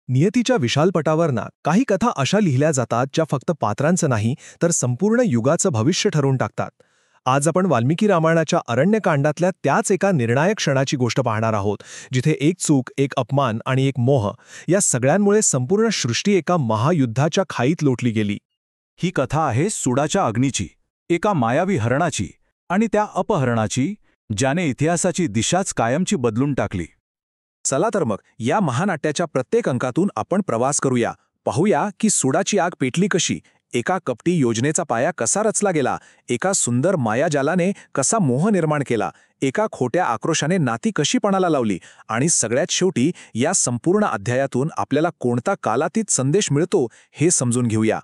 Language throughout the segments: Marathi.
नियतीच्या विशाल पटावर ना काही कथा अशा लिहिल्या जातात ज्या फक्त पात्रांचं नाही तर संपूर्ण युगाचं भविष्य ठरवून टाकतात. आज आपण वाल्मिकी रामायणाच्या अरण्यकांडातल्या त्याच एका निर्णायक क्षणाची गोष्ट पाहणार आहोत, जिथे एक चूक, एक अपमान आणि एक मोह या सगळ्यांमुळे संपूर्ण सृष्टी एका महायुद्धाच्या खाईत लोटली गेली. ही कथा आहे सुडाच्या अग्नीची, एका मायावी हरणाची आणि त्या अपहरणाची, ज्याने इतिहासाची दिशाच कायमची बदलून टाकली. चला तर मग या महानाट्याच्या प्रत्येक अंकातून आपण प्रवास करूया. पाहूया की सुडाची आग पेटली कशी, एका कपटी योजनेचा पाया कसा रचला गेला, एका सुंदर मायाजालाने कसा मोह निर्माण केला, एका खोट्या आक्रोशाने नाती कशी पणाला लावली आणि सगळ्यात शेवटी या संपूर्ण अध्यायातून आपल्याला कोणता कालातीत संदेश मिळतो हे समजून घेऊया.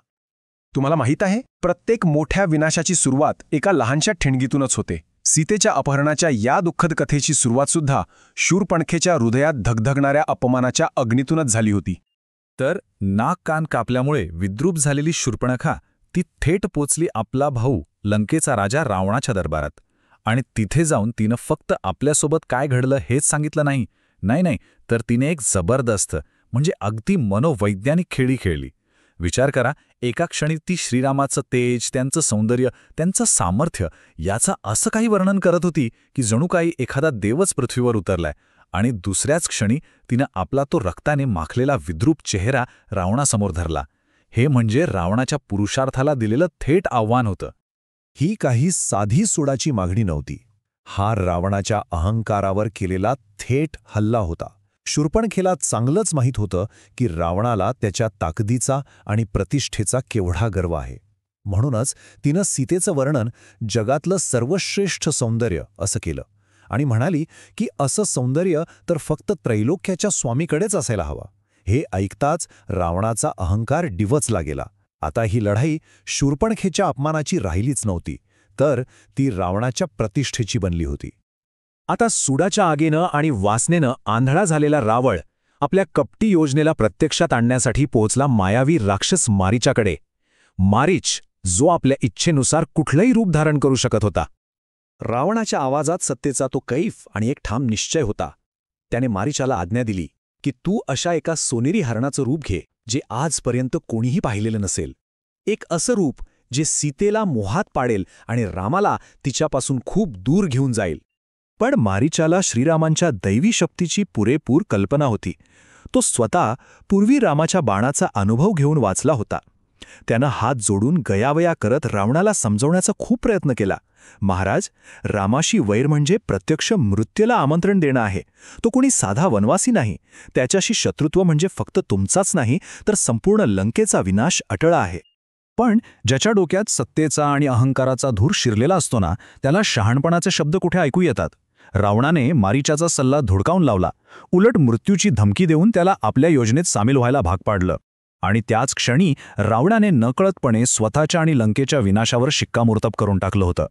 तुम्हाला माहीत आहे, प्रत्येक मोठ्या विनाशाची सुरुवात एका लहानशा ठिणगीतूनच होते. सीतेच्या अपहरणाच्या या दुःखद कथेची सुरुवातसुद्धा शूरपणखेच्या हृदयात धगधगणाऱ्या अपमानाच्या अग्नीतूनच झाली होती. तर नाक कान कापल्यामुळे विद्रूप झालेली शूर्पणखा ती थेट पोचली आपला भाऊ लंकेचा राजा रावणाच्या दरबारात. आणि तिथे जाऊन तिनं फक्त आपल्यासोबत काय घडलं हेच सांगितलं नाही, तर तिने एक जबरदस्त म्हणजे अगदी मनोवैज्ञानिक खेळी खेळली. विचार करा, एका क्षणी ती श्रीरामाचं तेज, त्यांचं सौंदर्य, त्यांचं सामर्थ्य याचं असं काही वर्णन करत होती की जणू काही एखादा देवच पृथ्वीवर उतरलाय, आणि दुसऱ्याच क्षणी तिनं आपला तो रक्ताने माखलेला विद्रूप चेहरा रावणासमोर धरला. हे म्हणजे रावणाच्या पुरुषार्थाला दिलेलं थेट आव्हान होतं. ही काही साधी सुडाची मागणी नव्हती. हा रावणाच्या अहंकारावर केलेला थेट हल्ला होता. शूरपणखेला चांगलंच माहीत होतं की रावणाला त्याच्या ताकदीचा आणि प्रतिष्ठेचा केवढा गर्व आहे. म्हणूनच तिनं सीतेचं वर्णन जगातलं सर्वश्रेष्ठ सौंदर्य असं केलं आणि म्हणाली की असं सौंदर्य तर फक्त त्रैलोक्याच्या स्वामीकडेच असायला हवं. हे ऐकताच रावणाचा अहंकार डिवचला गेला. आता ही लढाई शूरपणखेच्या अपमानाची राहिलीच नव्हती, तर ती रावणाच्या प्रतिष्ठेची बनली होती. आता सुडाच्या आगीनं आणि वासनेनं आंधळा झालेला रावळ आपल्या कपटी योजनेला प्रत्यक्षात आणण्यासाठी पोहोचला मायावी राक्षस मारीचाकडे. मारीच, जो आपल्या इच्छेनुसार कुठलंही रूप धारण करू शकत होता. रावणाच्या आवाजात सत्तेचा तो कैफ आणि एक ठाम निश्चय होता. त्याने मारीचाला आज्ञा दिली की तू अशा एका सोनेरी हरणाचं रूप घे, जे आजपर्यंत कोणीही पाहिलेलं नसेल. एक असं रूप जे सीतेला मोहात पाडेल आणि रामाला तिच्यापासून खूप दूर घेऊन जाईल. पण मारीचाला श्रीरामांच्या दैवी शक्तीची पुरेपूर कल्पना होती. तो स्वतः पूर्वी रामाच्या बाणाचा अनुभव घेऊन वाचला होता. त्यानं हात जोडून गयावया करत रावणाला समजवण्याचा खूप प्रयत्न केला. महाराज, रामाशी वैर म्हणजे प्रत्यक्ष मृत्यूला आमंत्रण देणं आहे. तो कोणी साधा वनवासी नाही. त्याच्याशी शत्रुत्व म्हणजे फक्त तुमचाच नाही, तर संपूर्ण लंकेचा विनाश अटळ आहे. पण ज्याच्या डोक्यात सत्तेचा आणि अहंकाराचा धूर शिरलेला असतो ना, त्याला शहाणपणाचे शब्द कुठे ऐकू येतात. रावणाने मारीचाचा सल्ला धुडकावून लावला. उलट मृत्यूची धमकी देऊन त्याला आपल्या योजनेत सामील व्हायला भाग पाडलं. आणि त्याच क्षणी रावणाने नकळतपणे स्वतःच्या आणि लंकेच्या विनाशावर शिक्कामोर्तब करून टाकलं होतं.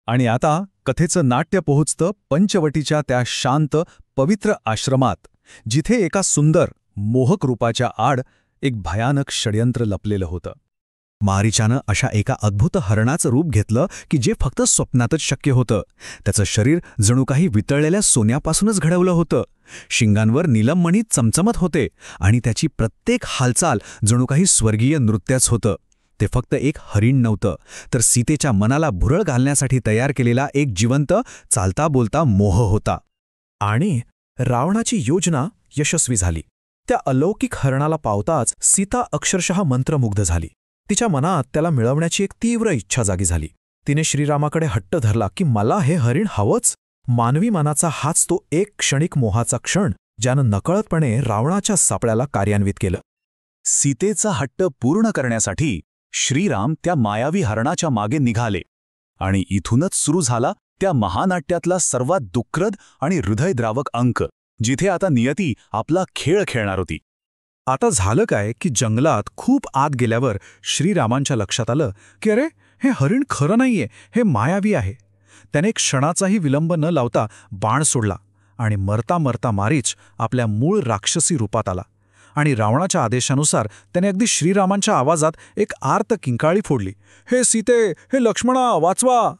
आणि आता कथेचं नाट्य पोहोचतं पंचवटीच्या त्या शांत, पवित्र आश्रमात, जिथे एका सुंदर, मोहक रूपाच्या आड एक भयानक षड्यंत्र लपलेलं होतं. मारीचानं अशा एका अद्भुत हरणाचं रूप घेतलं की जे फक्त स्वप्नातच शक्य होतं. त्याचं शरीर जणू काही वितळलेल्या सोन्यापासूनच घडवलं होतं. शिंगांवर नीलममणी चमचमत होते आणि त्याची प्रत्येक हालचाल जणू काही स्वर्गीय नृत्यच होतं. ते फक्त एक हरिण नव्हतं, तर सीतेच्या मनाला भुरळ घालण्यासाठी तयार केलेला एक जिवंत, चालता बोलता मोह होता. आणि रावणाची योजना यशस्वी झाली. त्या अलौकिक हरणाला पावताच सीता अक्षरशः मंत्रमुग्ध झाली. तिच्या मनात त्याला मिळवण्याची एक तीव्र इच्छा जागी झाली. तिने श्रीरामाकडे हट्ट धरला की मला हे हरिण हवंच. मानवी मनाचा हाच तो एक क्षणिक मोहाचा क्षण, ज्यानं नकळतपणे रावणाच्या सापळ्याला कार्यान्वित केलं. सीतेचा हट्ट पूर्ण करण्यासाठी श्रीराम त्या मायावी हरणाच्या मागे निघाले. आणि इथूनच सुरू झाला त्या महानाट्यातला सर्वात दुःखद आणि हृदयद्रावक अंक, जिथे आता नियती आपला खेळ खेळणार होती. आता झालं काय की जंगलात खूप आत गेल्यावर श्रीरामांच्या लक्षात आलं की अरे, हे हरिण खरं नाहीये, हे मायावी आहे. त्याने क्षणाचाही विलंब न लावता बाण सोडला आणि मरता मरता मारीच आपल्या मूळ राक्षसी रूपात आला. आणि रावणाच्या आदेशानुसार त्याने अगदी श्रीरामांच्या आवाजात एक आर्त किंकाळी फोडली, हे सीते, हे लक्ष्मणा, वाचवा.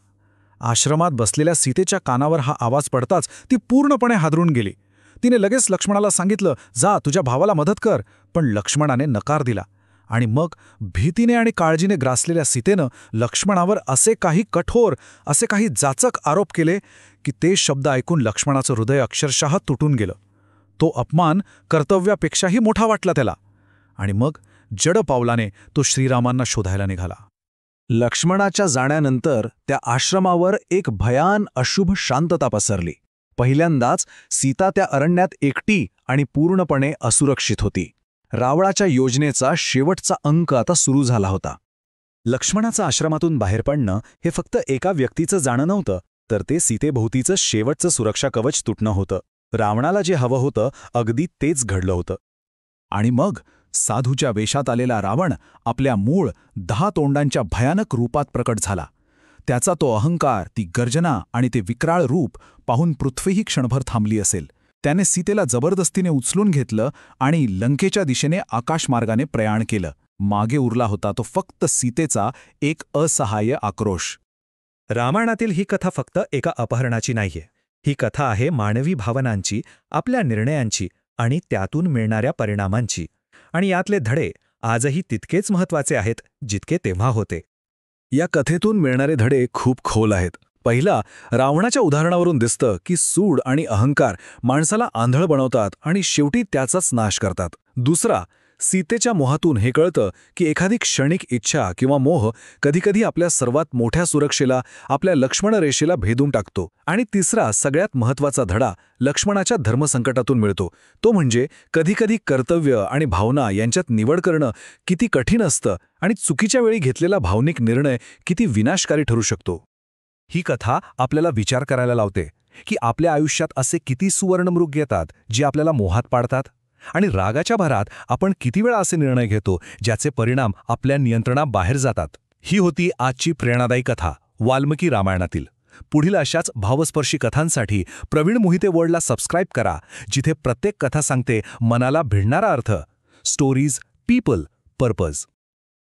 आश्रमात बसलेल्या सीतेच्या कानावर हा आवाज पडताच ती पूर्णपणे हादरून गेली. तिने लगेच लक्ष्मणाला सांगितलं, जा तुझ्या भावाला मदत कर. पण लक्ष्मणाने नकार दिला. आणि मग भीतीने आणि काळजीने ग्रासलेल्या सीतेनं लक्ष्मणावर असे काही कठोर, असे काही जाचक आरोप केले की ते शब्द ऐकून लक्ष्मणाचं हृदय अक्षरशः तुटून गेलं. तो अपमान कर्तव्यापेक्षाही मोठा वाटला त्याला. आणि मग जड पावलाने तो श्रीरामांना शोधायला निघाला. लक्ष्मणाच्या जाण्यानंतर त्या आश्रमावर एक भयान अशुभ शांतता पसरली. पहिल्यांदाच सीता त्या अरण्यात एकटी आणि पूर्णपणे असुरक्षित होती. रावणाच्या योजनेचा शेवटचा अंक आता सुरू झाला होता. लक्ष्मणाचं आश्रमातून बाहेर पडणं हे फक्त एका व्यक्तीचं जाणं नव्हतं, तर ते सीतेभोवतीचं शेवटचं सुरक्षा कवच तुटणं होतं. रावणाला जे हवं होतं अगदी तेच घडलं होतं. आणि मग साधूच्या वेशात आलेला रावण आपल्या मूळ 10 तोंडांच्या भयानक रूपात प्रकट झाला. त्याचा तो अहंकार, ती गर्जना आणि ते विक्राळ रूप पाहून पृथ्वीही क्षणभर थांबली असेल. त्याने सीतेला जबरदस्तीने उचलून घेतलं आणि लंकेच्या दिशेने आकाशमार्गाने प्रयाण केलं. मागे उरला होता तो फक्त सीतेचा एक असहाय्य आक्रोश. रामायणातील ही कथा फक्त एका अपहरणाची नाहीये. ही कथा आहे मानवी भावनांची, आपल्या निर्णयांची आणि त्यातून मिळणाऱ्या परिणामांची. आणि यातले धडे आजही तितकेच महत्त्वाचे आहेत जितके तेव्हा होते. या कथेतून मिळणारे धडे खूप खोल आहेत. पहिला, रावणाच्या उदाहरणावरून दिसतं की सूड आणि अहंकार माणसाला आंधळ बनवतात आणि शेवटी त्याचाच नाश करतात. दुसरा, सीतेच्या मोहातून हे कळतं की एखादी क्षणिक इच्छा किंवा मोह कधीकधी आपल्या सर्वात मोठ्या सुरक्षेला, आपल्या लक्ष्मणरेषेला भेदून टाकतो. आणि तिसरा, सगळ्यात महत्त्वाचा धडा लक्ष्मणाच्या धर्मसंकटातून मिळतो. तो म्हणजे कधीकधी कर्तव्य आणि भावना यांच्यात निवड करणं किती कठीण असतं आणि चुकीच्या वेळी घेतलेला भावनिक निर्णय किती विनाशकारी ठरू शकतो. ही कथा आपल्याला विचार करायला लावते की आपल्या आयुष्यात असे किती सुवर्णमृग येतात जे आपल्याला मोहात पाडतात, आणि रागाच्या भरात आपण किती वेळा असे निर्णय घेतो ज्याचे परिणाम आपल्या नियंत्रणाबाहेर जातात. ही होती आजची प्रेरणादायी कथा वाल्मिकी रामायणातील. पुढील अशाच भावस्पर्शी कथांसाठी प्रवीण मोहिते वर्ल्डला सबस्क्राईब करा, जिथे प्रत्येक कथा सांगते मनाला भिडणारा अर्थ. Stories, people, purpose.